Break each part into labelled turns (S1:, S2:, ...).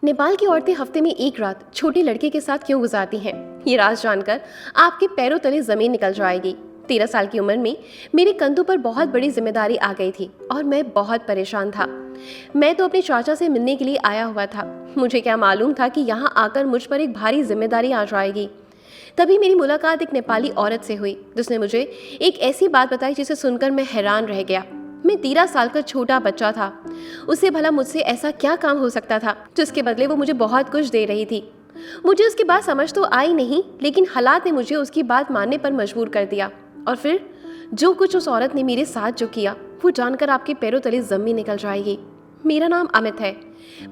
S1: नेपाल की औरतें हफ्ते में एक रात छोटे लड़के के साथ क्यों गुजारती हैं, ये राज जानकर आपके पैरों तले जमीन निकल जाएगी। 13 साल की उम्र में मेरे कंधों पर बहुत बड़ी जिम्मेदारी आ गई थी और मैं बहुत परेशान था। मैं तो अपने चाचा से मिलने के लिए आया हुआ था। मुझे क्या मालूम था कि यहाँ आकर मुझ पर एक भारी जिम्मेदारी आ जाएगी। तभी मेरी मुलाकात एक नेपाली औरत से हुई जिसने मुझे एक ऐसी बात बताई जिसे सुनकर मैं हैरान रह गया। मैं 13 साल का छोटा बच्चा था। उसे भला मुझसे ऐसा क्या काम हो सकता था जिसके बदले वो मुझे बहुत कुछ दे रही थी। मुझे उसकी बात समझ तो आई नहीं, लेकिन हालात ने मुझे उसकी बात मानने पर मजबूर कर दिया। और फिर जो कुछ उस औरत ने मेरे साथ जो किया वो जानकर आपके पैरों तले जमीन निकल जाएगी। मेरा नाम अमित है।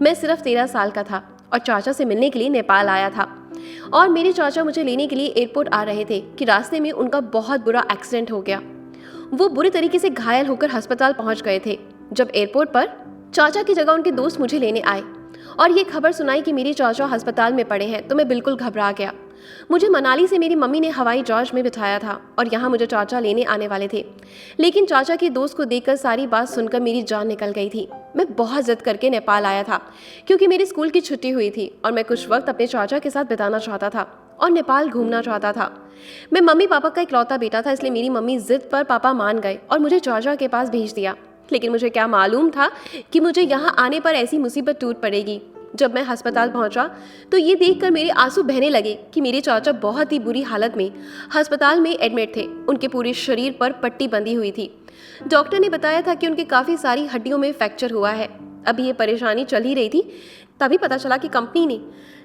S1: मैं सिर्फ 13 साल का था और चाचा से मिलने के लिए नेपाल आया था। और मेरे चाचा मुझे लेने के लिए एयरपोर्ट आ रहे थे कि रास्ते में उनका बहुत बुरा एक्सीडेंट हो गया। वो बुरी तरीके से घायल होकर अस्पताल पहुंच गए थे। जब एयरपोर्ट पर चाचा की जगह उनके दोस्त मुझे लेने आए और ये खबर सुनाई कि मेरे चाचा अस्पताल में पड़े हैं तो मैं बिल्कुल घबरा गया। मुझे मनाली से मेरी मम्मी ने हवाई जहाज में बिठाया था और यहाँ मुझे चाचा लेने आने वाले थे। लेकिन चाचा के दोस्त को देखकर सारी बात सुनकर मेरी जान निकल गई थी। मैं बहुत जिद करके नेपाल आया था क्योंकि मेरी स्कूल की छुट्टी हुई थी और मैं कुछ वक्त अपने चाचा के साथ बिताना चाहता था और नेपाल घूमना चाहता था। मैं मम्मी पापा का इकलौता बेटा था, इसलिए मेरी मम्मी जिद पर पापा मान गए और मुझे चाचा के पास भेज दिया। लेकिन मुझे क्या मालूम था कि मुझे यहाँ आने पर ऐसी मुसीबत टूट पड़ेगी। जब मैं अस्पताल पहुंचा तो ये देखकर मेरे आंसू बहने लगे कि मेरे चाचा बहुत ही बुरी हालत में अस्पताल में एडमिट थे। उनके पूरे शरीर पर पट्टी बंधी हुई थी। डॉक्टर ने बताया था कि उनके काफ़ी सारी हड्डियों में फ्रैक्चर हुआ है। अभी ये परेशानी चल ही रही थी, तभी पता चला कि कंपनी ने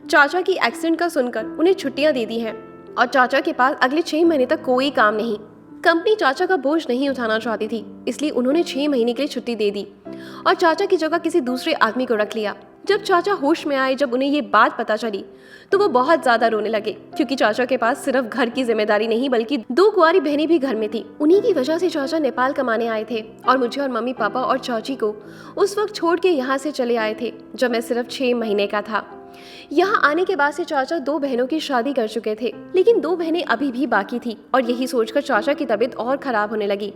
S1: चाचा की एक्सीडेंट का सुनकर उन्हें छुट्टियां दे दी हैं और चाचा के पास अगले 6 महीने तक कोई काम नहीं। कंपनी चाचा का बोझ नहीं उठाना चाहती थी, इसलिए उन्होंने 6 महीने के लिए छुट्टी दे दी और चाचा की जगह किसी दूसरे आदमी को रख लिया। जब चाचा होश में आए, जब उन्हें ये बात पता चली तो वो बहुत ज्यादा रोने लगे क्योंकि चाचा के पास सिर्फ घर की जिम्मेदारी नहीं बल्कि 2 कुंवारी बहनें भी घर में थी। उन्हीं की वजह से चाचा नेपाल कमाने आए थे और मुझे और मम्मी पापा और चाची को उस वक्त छोड़ के यहाँ से चले आए थे जब मैं सिर्फ 6 महीने का था। यहाँ आने के बाद से चाचा 2 बहनों की शादी कर चुके थे, लेकिन 2 बहनें अभी भी बाकी थी और यही सोचकर चाचा की तबीयत और खराब होने लगी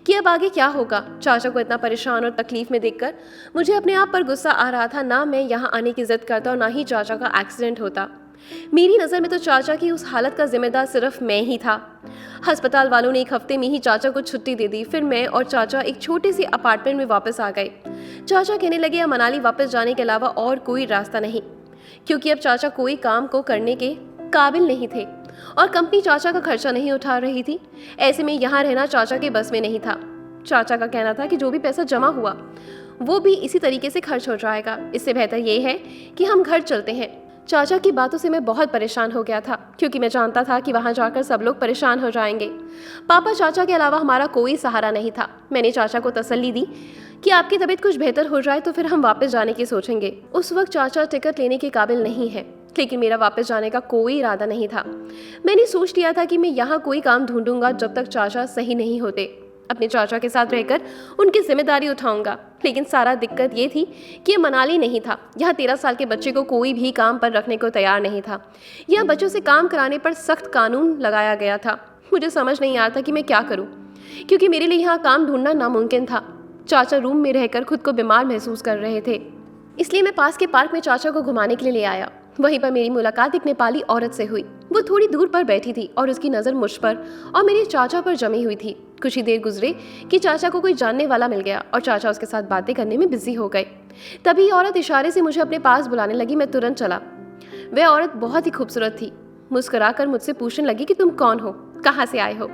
S1: कि अब आगे क्या होगा। चाचा को इतना परेशान और तकलीफ में देखकर मुझे अपने आप पर गुस्सा आ रहा था। ना मैं यहाँ आने की जिद करता और ना ही चाचा का एक्सीडेंट होता। मेरी नज़र में तो चाचा की उस हालत का जिम्मेदार सिर्फ मैं ही था। अस्पताल वालों ने 1 हफ्ते में ही चाचा को छुट्टी दे दी। फिर मैं और चाचा एक छोटे से अपार्टमेंट में वापस आ गए। चाचा कहने लगे अब मनाली वापस जाने के अलावा और कोई रास्ता नहीं, क्योंकि अब चाचा कोई काम को करने के काबिल नहीं थे और कंपनी चाचा का खर्चा नहीं उठा रही थी। ऐसे में यहाँ रहना चाचा के बस में नहीं था। चाचा का कहना था कि जो भी पैसा जमा हुआ वो भी इसी तरीके से खर्च हो जाएगा, इससे बेहतर ये है कि हम घर चलते हैं। चाचा की बातों से मैं बहुत परेशान हो गया था क्योंकि मैं जानता था कि वहाँ जाकर सब लोग परेशान हो जाएंगे। पापा चाचा के अलावा हमारा कोई सहारा नहीं था। मैंने चाचा को तसल्ली दी कि आपकी तबीयत कुछ बेहतर हो जाए तो फिर हम वापस जाने की सोचेंगे। उस वक्त चाचा टिकट लेने के काबिल नहीं है, लेकिन मेरा वापस जाने का कोई इरादा नहीं था। मैंने सोच लिया था कि मैं यहाँ कोई काम ढूंढूंगा जब तक चाचा सही नहीं होते। अपने चाचा के साथ रहकर उनकी जिम्मेदारी उठाऊंगा। लेकिन सारा दिक्कत ये थी कि ये मनाली नहीं था। यहाँ 13 साल के बच्चे को कोई भी काम पर रखने को तैयार नहीं था। यहाँ बच्चों से काम कराने पर सख्त कानून लगाया गया था। मुझे समझ नहीं आ रहा था कि मैं क्या करूँ, क्योंकि मेरे लिए यहाँ काम ढूंढना नामुमकिन था। चाचा रूम में रहकर खुद को बीमार महसूस कर रहे थे, इसलिए मैं पास के पार्क में चाचा को घुमाने के लिए ले आया। वहीं पर मेरी मुलाकात एक नेपाली औरत से हुई। वो थोड़ी दूर पर बैठी थी और उसकी नज़र मुझ पर और मेरे चाचा पर जमी हुई थी। कुछ ही देर गुजरे कि चाचा को कोई जानने वाला मिल गया और चाचा उसके साथ बातें करने में बिजी हो गए। तभी औरत इशारे से मुझे अपने पास बुलाने लगी। मैं तुरंत चला। वह औरत बहुत ही खूबसूरत थी। मुस्कुराकर मुझसे पूछने लगी कि तुम कौन हो, कहाँ से आए हो,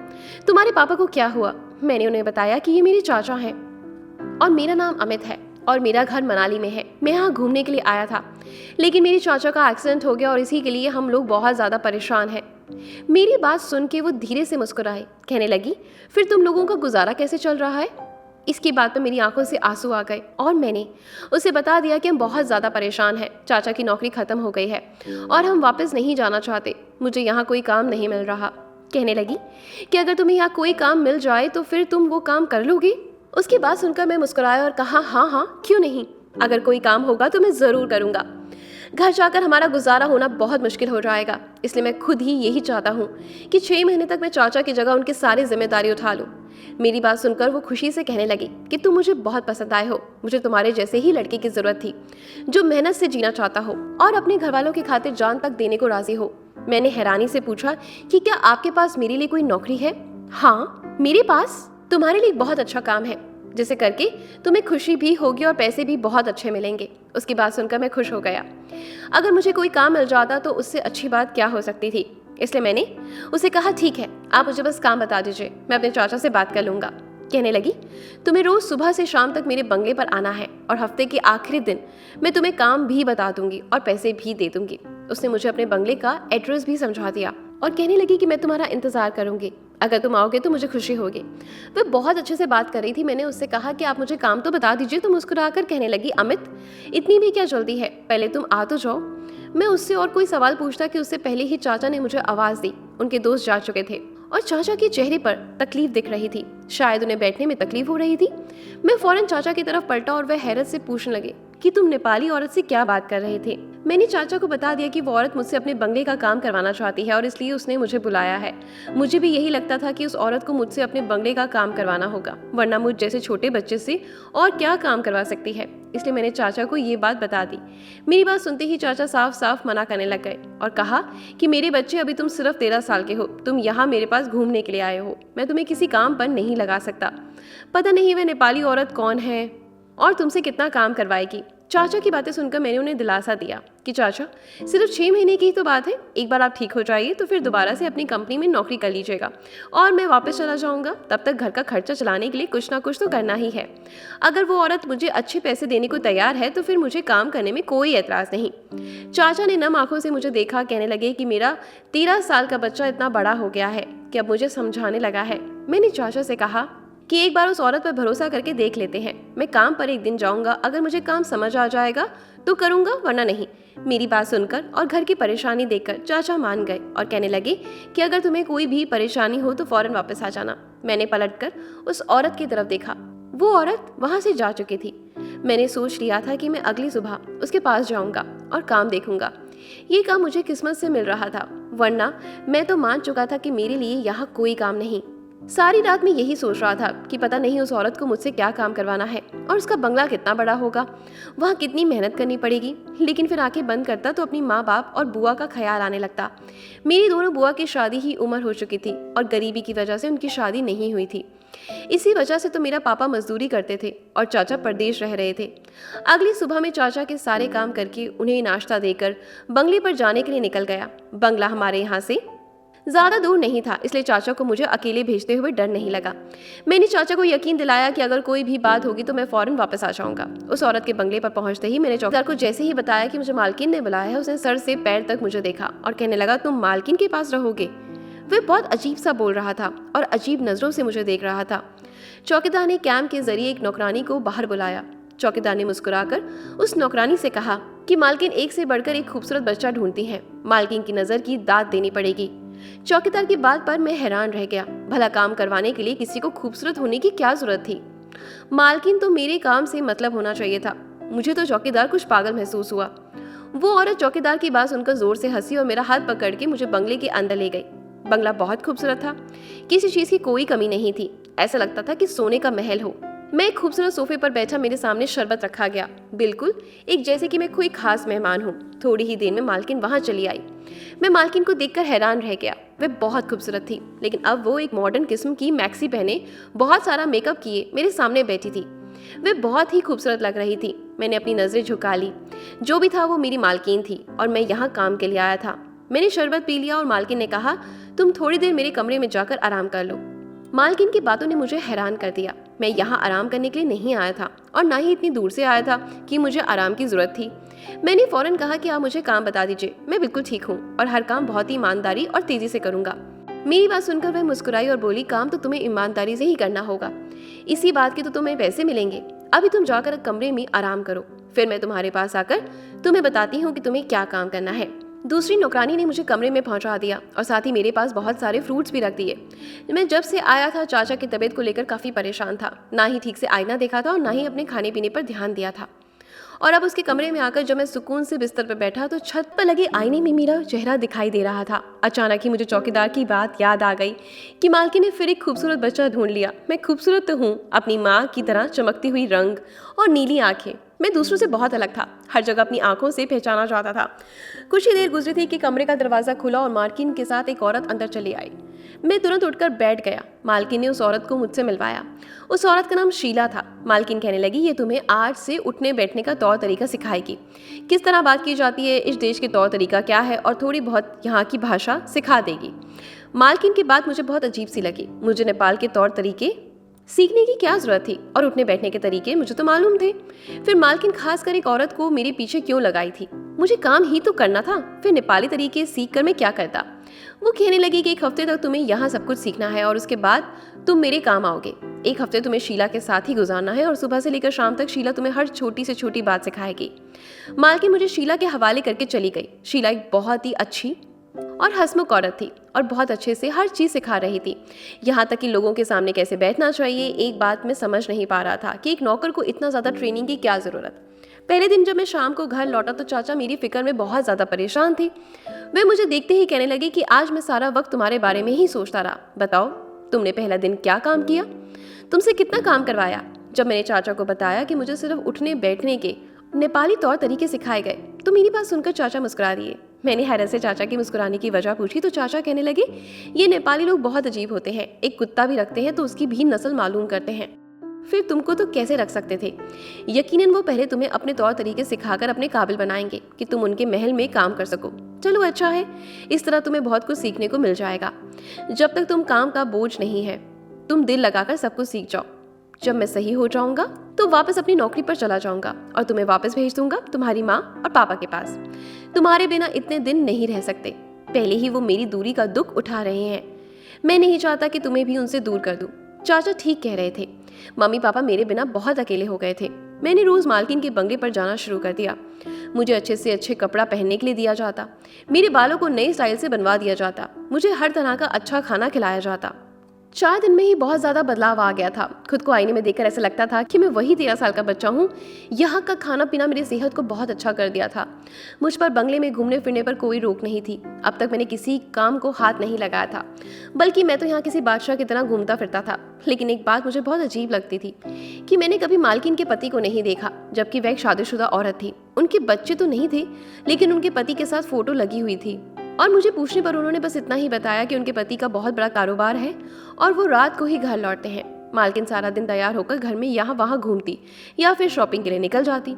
S1: तुम्हारे पापा को क्या हुआ। मैंने उन्हें बताया कि ये मेरे चाचा हैं और मेरा नाम अमित है और मेरा घर मनाली में है। मैं यहाँ घूमने के लिए आया था, लेकिन मेरे चाचा का एक्सीडेंट हो गया और इसी के लिए हम लोग बहुत ज़्यादा परेशान हैं। मेरी बात सुन के वो धीरे से मुस्कुराए, कहने लगी फिर तुम लोगों का गुजारा कैसे चल रहा है। इसकी बात पर मेरी आंखों से आंसू आ गए और मैंने उसे बता दिया कि हम बहुत ज़्यादा परेशान हैं। चाचा की नौकरी ख़त्म हो गई है और हम वापस नहीं जाना चाहते। मुझे यहाँ कोई काम नहीं मिल रहा। कहने लगी कि अगर तुम्हें यहाँ कोई काम मिल जाए तो फिर तुम वो काम कर लोगी। उसकी बात सुनकर मैं मुस्कुराया और कहा हाँ हाँ क्यों नहीं, अगर कोई काम होगा तो मैं ज़रूर करूँगा। घर जाकर हमारा गुजारा होना बहुत मुश्किल हो जाएगा, इसलिए मैं खुद ही यही चाहता हूँ कि 6 महीने तक मैं चाचा की जगह उनकी सारी जिम्मेदारी उठा लूँ। मेरी बात सुनकर वो खुशी से कहने लगी कि तुम मुझे बहुत पसंद आए हो। मुझे तुम्हारे जैसे ही लड़के की जरूरत थी, जो मेहनत से जीना चाहता हो और अपने घर वालों की खातिर जान तक देने को राजी हो। मैंने हैरानी से पूछा कि क्या आपके पास मेरे लिए कोई नौकरी है? हाँ, मेरे पास तुम्हारे लिए बहुत अच्छा काम है, जिसे करके तुम्हें खुशी भी होगी और पैसे भी बहुत अच्छे मिलेंगे। उसकी बात सुनकर मैं खुश हो गया। अगर मुझे कोई काम मिल जाता तो उससे अच्छी बात क्या हो सकती थी। इसलिए मैंने उसे कहा, ठीक है, आप मुझे बस काम बता दीजिए, मैं अपने चाचा से बात कर लूंगा। कहने लगी, तुम्हें रोज सुबह से शाम तक मेरे बंगले पर आना है और हफ्ते के आखिरी दिन मैं तुम्हें काम भी बता दूंगी और पैसे भी दे दूंगी। उसने मुझे अपने बंगले का एड्रेस भी समझा दिया और कहने लगी कि मैं तुम्हारा इंतजार करूंगी, अगर तुम आओगे तो मुझे खुशी होगी। वह बहुत अच्छे से बात कर रही थी। मैंने उससे कहा कि आप मुझे काम तो बता दीजिए। तो मुस्कुराकर कहने लगी, अमित, इतनी भी क्या जल्दी है, पहले तुम आ तो जाओ। मैं उससे और कोई सवाल पूछता कि उससे पहले ही चाचा ने मुझे आवाज दी। उनके दोस्त जा चुके थे और चाचा के चेहरे पर तकलीफ दिख रही थी, शायद उन्हें बैठने में तकलीफ हो रही थी। मैं फौरन चाचा की तरफ पलटा और वह हैरत से पूछने लगे कि तुम नेपाली औरत से क्या बात कर रहे थे। मैंने चाचा को बता दिया कि वो औरत मुझसे अपने बंगले का काम करवाना चाहती है और इसलिए उसने मुझे बुलाया है। मुझे भी यही लगता था कि उस औरत को मुझसे अपने बंगले का काम करवाना होगा, वरना मुझ जैसे छोटे बच्चे से और क्या काम करवा सकती है। इसलिए मैंने चाचा को ये बात बता दी। मेरी बात सुनते ही चाचा साफ साफ मना करने लग गए और कहा कि मेरे बच्चे, अभी तुम सिर्फ 13 साल के हो, तुम यहाँ मेरे पास घूमने के लिए आए हो, मैं तुम्हें किसी काम पर नहीं लगा सकता। पता नहीं वह नेपाली औरत कौन है और तुमसे कितना काम करवाएगी। चाचा की बातें सुनकर मैंने उन्हें दिलासा दिया कि चाचा, सिर्फ 6 महीने की ही तो बात है, एक बार आप ठीक हो जाइए तो फिर दोबारा से अपनी कंपनी में नौकरी कर लीजिएगा और मैं वापस चला जाऊंगा। तब तक घर का खर्चा चलाने के लिए कुछ ना कुछ तो करना ही है। अगर वो औरत मुझे अच्छे पैसे देने को तैयार है तो फिर मुझे काम करने में कोई एतराज नहीं। चाचा ने नम आंखों से मुझे देखा, कहने लगे कि मेरा 13 साल का बच्चा इतना बड़ा हो गया है कि अब मुझे समझाने लगा है। मैंने चाचा से कहा कि एक बार उस औरत पर भरोसा करके देख लेते हैं। मैं काम पर एक दिन जाऊंगा, अगर मुझे काम समझ आ जाएगा तो करूंगा, वरना नहीं। मेरी बात सुनकर और घर की परेशानी देखकर चाचा मान गए और कहने लगे कि अगर तुम्हें कोई भी परेशानी हो तो फौरन वापस आ जाना। मैंने पलटकर उस औरत की तरफ देखा। वो औरत वहां से जा चुकी थी। मैंने सोच लिया था कि मैं अगली सुबह उसके पास जाऊंगा और काम देखूंगा। ये काम मुझे किस्मत से मिल रहा था, वरना मैं तो मान चुका था कि मेरे लिए यहाँ कोई काम नहीं। सारी रात मैं यही सोच रहा था कि पता नहीं उस औरत को मुझसे क्या काम करवाना है और उसका बंगला कितना बड़ा होगा, वहाँ कितनी मेहनत करनी पड़ेगी। लेकिन फिर आंखें बंद करता तो अपनी माँ बाप और बुआ का ख्याल आने लगता। मेरी दोनों बुआ की शादी ही उम्र हो चुकी थी और गरीबी की वजह से उनकी शादी नहीं हुई थी। इसी वजह से तो मेरा पापा मजदूरी करते थे और चाचा परदेश रह रहे थे। अगली सुबह में चाचा के सारे काम करके उन्हें नाश्ता देकर बंगले पर जाने के लिए निकल गया। बंगला हमारे यहाँ से ज्यादा दूर नहीं था, इसलिए चाचा को मुझे अकेले भेजते हुए डर नहीं लगा। मैंने चाचा को यकीन दिलाया कि अगर कोई भी बात होगी तो मैं फौरन वापस आ जाऊंगा। उस औरत के बंगले पर पहुंचते ही मैंने चौकीदार को जैसे ही बताया कि मुझे मालकिन ने बुलाया है, उसने सर से पैर तक मुझे देखा और कहने लगा, तुम मालकिन के पास रहोगे? वह बहुत अजीब सा बोल रहा था और अजीब नजरों से मुझे देख रहा था। चौकीदार ने कैम्प के जरिए एक नौकरानी को बाहर बुलाया। चौकीदार ने मुस्कुराकर उस नौकरानी से कहा कि मालकिन एक से बढ़कर एक खूबसूरत बच्चा ढूंढती है, मालकिन की नजर की दाद देनी पड़ेगी। चौकीदार की बात पर मैं हैरान रह गया। भला काम करवाने के लिए किसी को खूबसूरत होने की क्या जरूरत थी? मालकिन तो मेरे काम से मतलब होना चाहिए था। मुझे तो चौकीदार कुछ पागल महसूस हुआ। वो औरत चौकीदार की बात सुनकर जोर से हंसी और मेरा हाथ पकड़ के मुझे बंगले के अंदर ले गई। बंगला बहुत खूबसूरत था, किसी चीज की कोई कमी नहीं थी। ऐसा लगता था कि सोने का महल हो। मैं एक खूबसूरत सोफे पर बैठा, मेरे सामने शरबत रखा गया, बिल्कुल एक जैसे कि मैं कोई खास मेहमान हूँ। थोड़ी ही देर में मालकिन वहां चली आई। मैं मालकिन को देखकर हैरान रह गया। वह बहुत खूबसूरत थी, लेकिन अब वो एक मॉडर्न किस्म की मैक्सी पहने, बहुत सारा मेकअप किए मेरे सामने बैठी थी। वह बहुत ही खूबसूरत लग रही थी। मैंने अपनी नजरें झुका ली। जो भी था वो मेरी मालकिन थी और मैं यहाँ काम के लिए आया था। मैंने शरबत पी लिया और मालकिन ने कहा, तुम थोड़ी देर मेरे कमरे में जाकर आराम कर लो। मालकिन की बातों ने मुझे हैरान कर दिया। मैं यहाँ आराम करने के लिए नहीं आया था और ना ही इतनी दूर से आया था कि मुझे आराम की जरूरत थी। मैंने फौरन कहा कि आप मुझे काम बता दीजिए, मैं बिल्कुल ठीक हूँ और हर काम बहुत ही ईमानदारी और तेजी से करूंगा। मेरी बात सुनकर वह मुस्कुराई और बोली, काम तो तुम्हें ईमानदारी से ही करना होगा, इसी बात के तो तुम्हें पैसे मिलेंगे। अभी तुम जाकर कमरे में आराम करो, फिर मैं तुम्हारे पास आकर तुम्हें बताती हूँ कि तुम्हें क्या काम करना है। दूसरी नौकरानी ने मुझे कमरे में पहुंचा दिया और साथ ही मेरे पास बहुत सारे फ्रूट्स भी रख दिए। मैं जब से आया था चाचा की तबीयत को लेकर काफ़ी परेशान था। ना ही ठीक से आईना देखा था और ना ही अपने खाने पीने पर ध्यान दिया था। और अब उसके कमरे में आकर जब मैं सुकून से बिस्तर पर बैठा तो छत पर लगे आईने में मेरा चेहरा दिखाई दे रहा था। अचानक ही मुझे चौकीदार की बात याद आ गई कि मालकिन ने फिर एक खूबसूरत बच्चा ढूंढ लिया। मैं खूबसूरत तो हूँ, अपनी माँ की तरह चमकती हुई रंग और नीली आंखें। मैं दूसरों से बहुत अलग था, हर जगह अपनी आंखों से पहचाना जाता था। कुछ ही देर गुजरी थी कि कमरे का दरवाजा खुला और मालकिन के साथ एक औरत अंदर चली आई। मैं तुरंत उठकर बैठ गया। मालकिन ने उस औरत को मुझसे मिलवाया। उस औरत का नाम शीला था। मालकिन कहने लगी, ये तुम्हें आज से उठने बैठने का तौर तरीका सिखाएगी, किस तरह बात की जाती है, इस देश के तौर तरीका क्या है और थोड़ी बहुत यहाँ की भाषा सिखा देगी। मालकिन की बात मुझे बहुत अजीब सी लगी। मुझे नेपाल के तौर तरीके सीखने की क्या जरूरत थी और उठने बैठने के तरीके मुझे तो मालूम थे। फिर मालकिन खासकर एक औरत को मेरे पीछे क्यों लगाई थी? मुझे काम ही तो करना था, फिर नेपाली तरीके सीख कर मैं क्या करता? वो कहने लगी कि 1 हफ्ते तक तुम्हें यहाँ सब कुछ सीखना है और उसके बाद तुम मेरे काम आओगे। 1 हफ्ते तुम्हें शीला के साथ ही गुजारना है और सुबह से लेकर शाम तक शीला तुम्हें हर छोटी से छोटी बात सिखाएगी। मालकिन मुझे शीला के हवाले करके चली गई। शीला एक बहुत ही अच्छी और हंसमुख औरत थी और बहुत अच्छे से हर चीज़ सिखा रही थी, यहाँ तक कि लोगों के सामने कैसे बैठना चाहिए। एक बात मैं समझ नहीं पा रहा था कि एक नौकर को इतना ज़्यादा ट्रेनिंग की क्या ज़रूरत। पहले दिन जब मैं शाम को घर लौटा तो चाचा मेरी फिक्र में बहुत ज़्यादा परेशान थे। वे मुझे देखते ही कहने लगे कि आज मैं सारा वक्त तुम्हारे बारे में ही सोचता रहा। बताओ, तुमने पहला दिन क्या काम किया, तुमसे कितना काम करवाया? जब मैंने चाचा को बताया कि मुझे सिर्फ उठने बैठने के नेपाली तौर तरीके सिखाए गए तो मेरी बात सुनकर चाचा मुस्कुरा दिए। मैंने हैरत से चाचा की मुस्कुराने की वजह पूछी तो चाचा कहने लगे, ये नेपाली लोग बहुत अजीब होते हैं, एक कुत्ता भी रखते हैं तो उसकी भी नस्ल मालूम करते हैं, फिर तुमको तो कैसे रख सकते थे? यकीनन वो पहले तुम्हें अपने तौर तरीके सिखाकर अपने काबिल बनाएंगे कि तुम उनके महल में काम कर सको। चलो अच्छा है, इस तरह तुम्हें बहुत कुछ सीखने को मिल जाएगा। जब तक तुम काम का बोझ नहीं है, तुम दिल लगाकर सब कुछ सीख जाओ। जब मैं सही हो जाऊंगा तो वापस अपनी नौकरी पर चला जाऊंगा और तुम्हें वापस भेज दूंगा तुम्हारी माँ और पापा के पास। तुम्हारे बिना इतने दिन नहीं रह सकते। पहले ही वो मेरी दूरी का दुख उठा रहे हैं, मैं नहीं चाहता कि तुम्हें भी उनसे दूर कर दूं। चाचा ठीक कह रहे थे, मम्मी पापा मेरे बिना बहुत अकेले हो गए थे। मैंने रोज मालकिन के बंगले पर जाना शुरू कर दिया। मुझे अच्छे से अच्छे कपड़ा पहनने के लिए दिया जाता, मेरे बालों को नई स्टाइल से बनवा दिया जाता, मुझे हर तरह का अच्छा खाना खिलाया जाता। 4 दिन में ही बहुत ज्यादा बदलाव आ गया था। खुद को आईने में देखकर ऐसा लगता था कि मैं वही 13 साल का बच्चा हूँ। यहाँ का खाना पीना मेरी सेहत को बहुत अच्छा कर दिया था। मुझ पर बंगले में घूमने फिरने पर कोई रोक नहीं थी। अब तक मैंने किसी काम को हाथ नहीं लगाया था, बल्कि मैं तो यहाँ किसी बादशाह की तरह घूमता फिरता था। लेकिन एक बात मुझे बहुत अजीब लगती थी कि मैंने कभी मालकिन के पति को नहीं देखा, जबकि वह एक शादीशुदा औरत थी। उनके बच्चे तो नहीं थे, लेकिन उनके पति के साथ फोटो लगी हुई थी और मुझे पूछने पर उन्होंने बस इतना ही बताया कि उनके पति का बहुत बड़ा कारोबार है और वो रात को ही घर लौटते हैं। मालकिन सारा दिन तैयार होकर घर में यहाँ वहाँ घूमती या फिर शॉपिंग के लिए निकल जाती।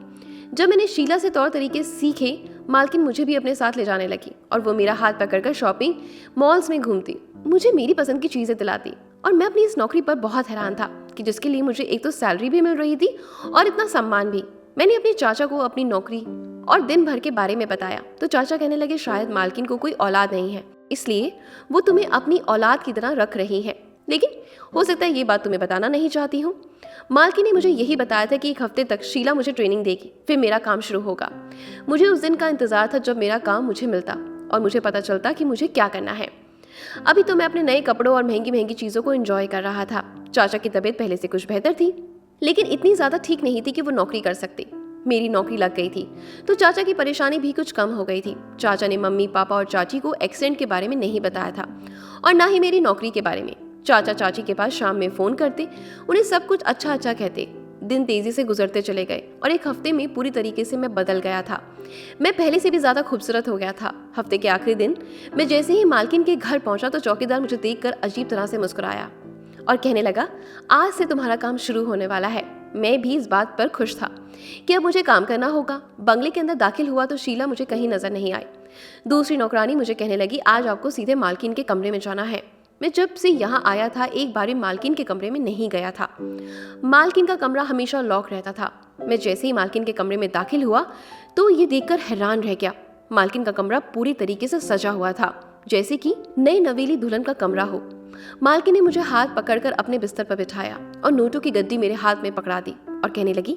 S1: जब मैंने शीला से तौर तरीके सीखे, मालकिन मुझे भी अपने साथ ले जाने लगी और वो मेरा हाथ पकड़कर शॉपिंग मॉल्स में घूमती, मुझे मेरी पसंद की चीज़ें दिलाती। और मैं अपनी इस नौकरी पर बहुत हैरान था कि जिसके लिए मुझे एक तो सैलरी भी मिल रही थी और इतना सम्मान भी। मैंने अपने चाचा को अपनी नौकरी और दिन भर के बारे में बताया तो चाचा कहने लगे, शायद मालकिन को कोई औलाद नहीं है, इसलिए वो तुम्हें अपनी औलाद की तरह रख रही है, लेकिन हो सकता है ये बात तुम्हें बताना नहीं चाहती हूँ। मालकिन ने मुझे यही बताया था कि 1 हफ्ते तक शीला मुझे ट्रेनिंग देगी, फिर मेरा काम शुरू होगा। मुझे उस दिन का इंतजार था जब मेरा काम मुझे मिलता और मुझे पता चलता कि मुझे क्या करना है। अभी तो मैं अपने नए कपड़ों और महंगी महंगी चीज़ों को एंजॉय कर रहा था। चाचा की तबीयत पहले से कुछ बेहतर थी, लेकिन इतनी ज़्यादा ठीक नहीं थी कि वो नौकरी कर सकते। मेरी नौकरी लग गई थी तो चाचा की परेशानी भी कुछ कम हो गई थी। चाचा ने मम्मी पापा और चाची को एक्सीडेंट के बारे में नहीं बताया था और ना ही मेरी नौकरी के बारे में। चाचा चाची के पास शाम में फ़ोन करते, उन्हें सब कुछ अच्छा अच्छा कहते। दिन तेज़ी से गुजरते चले गए और 1 हफ्ते में पूरी तरीके से मैं बदल गया था। मैं पहले से भी ज़्यादा खूबसूरत हो गया था। हफ्ते के आखिरी दिन मैं जैसे ही मालकिन के घर पहुंचा तो चौकीदार मुझे देखकर अजीब तरह से मुस्कुराया और कहने लगा, आज से तुम्हारा काम शुरू होने वाला है। मैं भी इस बात पर खुश था कि अब मुझे काम करना होगा। बंगले के अंदर दाखिल हुआ तो शीला मुझे कहीं नजर नहीं आई। दूसरी नौकरानी मुझे कहने लगी, आज आपको सीधे मालकिन के कमरे में जाना है। मैं जब से यहाँ आया था एक बार भी मालकिन के कमरे में नहीं गया था। मालकिन का कमरा हमेशा लॉक रहता था। मैं जैसे ही मालकिन के कमरे में दाखिल हुआ तो ये देखकर हैरान रह गया। मालकिन का कमरा पूरी तरीके से सजा हुआ था, जैसे कि नई नवेली दुल्हन का कमरा हो। मालकिन ने मुझे हाथ पकड़कर अपने बिस्तर पर बिठाया और नोटों की गद्दी मेरे हाथ में पकड़ा दी और कहने लगी,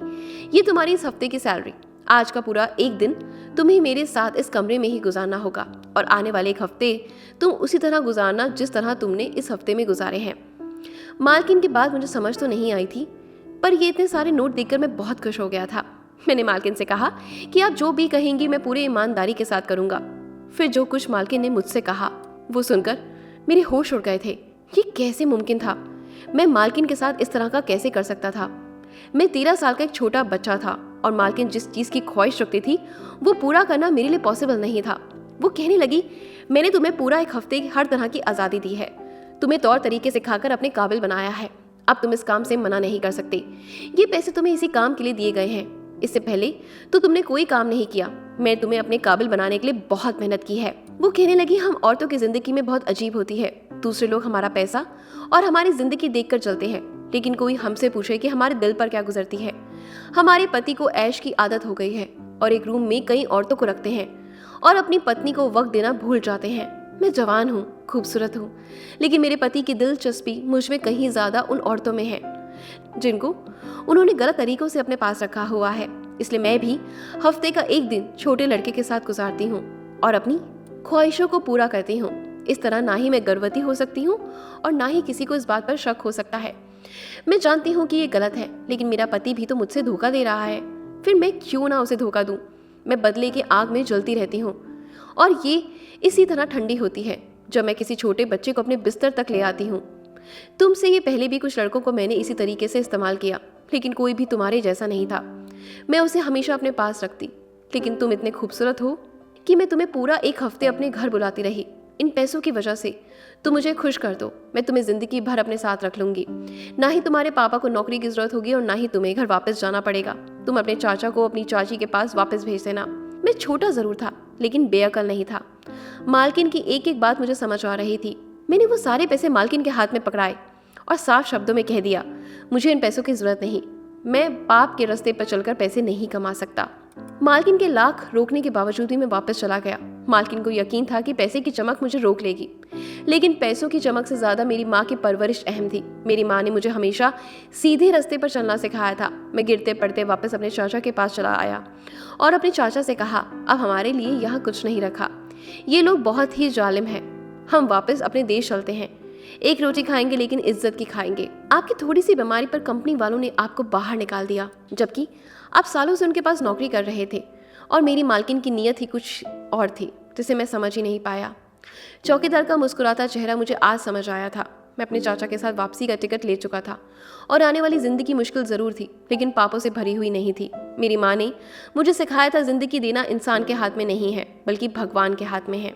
S1: ये तुम्हारी इस हफ्ते की सैलरी। आज का पूरा एक दिन तुम्हें मेरे साथ इस कमरे में ही गुजारना होगा और आने वाले 1 हफ्ते तुम उसी तरह गुजारना जिस तरह तुमने इस हफ्ते में गुजारे हैं। मालकिन की बात मुझे समझ तो नहीं आई थी, पर ये इतने सारे नोट देखकर मैं बहुत खुश हो गया था। मैंने मालकिन से कहा कि आप जो भी कहेंगी मैं पूरी ईमानदारी के साथ करूंगा। फिर जो कुछ मालकिन ने मुझसे कहा वो सुनकर मेरे होश उड़ गए थे। ये कैसे मुमकिन था? मैं मालकिन के साथ इस तरह का कैसे कर सकता था? मैं 13 साल का एक छोटा बच्चा था और मालकिन जिस चीज़ की ख्वाहिश रखती थी वो पूरा करना मेरे लिए पॉसिबल नहीं था। वो कहने लगी, मैंने तुम्हें पूरा एक हफ्ते हर तरह की आज़ादी दी है, तुम्हें तौर तरीके सिखाकर अपने काबिल बनाया है, अब तुम इस काम से मना नहीं कर सकते। ये पैसे तुम्हें इसी काम के लिए दिए गए हैं, इससे पहले तो तुमने कोई काम नहीं किया। मैं तुम्हें अपने काबिल बनाने के लिए बहुत मेहनत की है। वो कहने लगी, हम औरतों की जिंदगी में बहुत अजीब होती है। दूसरे लोग हमारा पैसा और हमारी जिंदगी देखकर चलते हैं, लेकिन कोई हमसे पूछे कि हमारे दिल पर क्या गुजरती है। हमारे पति को ऐश की आदत हो गई है और एक रूम में कई औरतों को रखते हैं और अपनी पत्नी को वक्त देना भूल जाते हैं। मैं जवान हूँ, खूबसूरत हूँ, लेकिन मेरे पति की दिलचस्पी मुझ में कहीं ज्यादा उन औरतों में है जिनको उन्होंने गलत तरीकों से अपने पास रखा हुआ है। इसलिए मैं भी हफ्ते का एक दिन छोटे लड़के के साथ गुजारती हूँ और अपनी ख्वाहिशों को पूरा करती हूँ। इस तरह ना ही मैं गर्भवती हो सकती हूँ और ना ही किसी को इस बात पर शक हो सकता है। मैं जानती हूँ कि ये गलत है, लेकिन मेरा पति भी तो मुझसे धोखा दे रहा है, फिर मैं क्यों ना उसे धोखा दूँ। मैं बदले की आग में जलती रहती हूँ और ये इसी तरह ठंडी होती है जब मैं किसी छोटे बच्चे को अपने बिस्तर तक ले आती हूँ। तुमसे ये पहले भी कुछ लड़कों को मैंने इसी तरीके से इस्तेमाल किया, लेकिन कोई भी तुम्हारे जैसा नहीं था। मैं उसे हमेशा अपने पास रखती, लेकिन तुम इतने खूबसूरत हो कि मैं तुम्हें पूरा एक हफ्ते अपने घर बुलाती रही। इन पैसों की वजह से तुम मुझे खुश कर दो, मैं तुम्हें जिंदगी भर अपने साथ रख लूंगी। ना ही तुम्हारे पापा को नौकरी की जरूरत होगी और ना ही तुम्हें घर वापस जाना पड़ेगा। तुम अपने चाचा को अपनी चाची के पास वापस भेज देना। मैं छोटा जरूर था, लेकिन बेअकल नहीं था। मालकिन की एक एक बात मुझे समझ आ रही थी। मैंने वो सारे पैसे मालकिन के हाथ में पकड़ाए और साफ शब्दों में कह दिया, मुझे इन पैसों की जरूरत नहीं, मैं पाप के रास्ते पर चलकर पैसे नहीं कमा सकता। मालकिन के लाख रोकने के बावजूद भी मैं वापस चला गया। मालकिन को यकीन था कि पैसे की चमक मुझे रोक लेगी, लेकिन पैसों की चमक से ज्यादा मेरी माँ की परवरिश अहम थी। मेरी माँ ने मुझे हमेशा सीधे रास्ते पर चलना सिखाया था। मैं गिरते पड़ते वापस अपने चाचा के पास चला आया और अपने चाचा से कहा, अब हमारे लिए यहाँ कुछ नहीं रखा, ये लोग बहुत ही जालिम हैं, हम वापस अपने देश चलते हैं। एक रोटी खाएंगे लेकिन इज्जत की खाएंगे। आपकी थोड़ी सी बीमारी पर कंपनी वालों ने आपको बाहर निकाल दिया, जबकि आप सालों से उनके पास नौकरी कर रहे थे और मेरी मालकिन की नीयत ही कुछ और थी जिसे मैं समझ ही नहीं पाया। चौकीदार का मुस्कुराता चेहरा मुझे आज समझ आया था। मैं अपने चाचा के साथ वापसी का टिकट ले चुका था और आने वाली जिंदगी मुश्किल जरूर थी, लेकिन पापों से भरी हुई नहीं थी। मेरी माँ ने मुझे सिखाया था, जिंदगी देना इंसान के हाथ में नहीं है बल्कि भगवान के हाथ में है।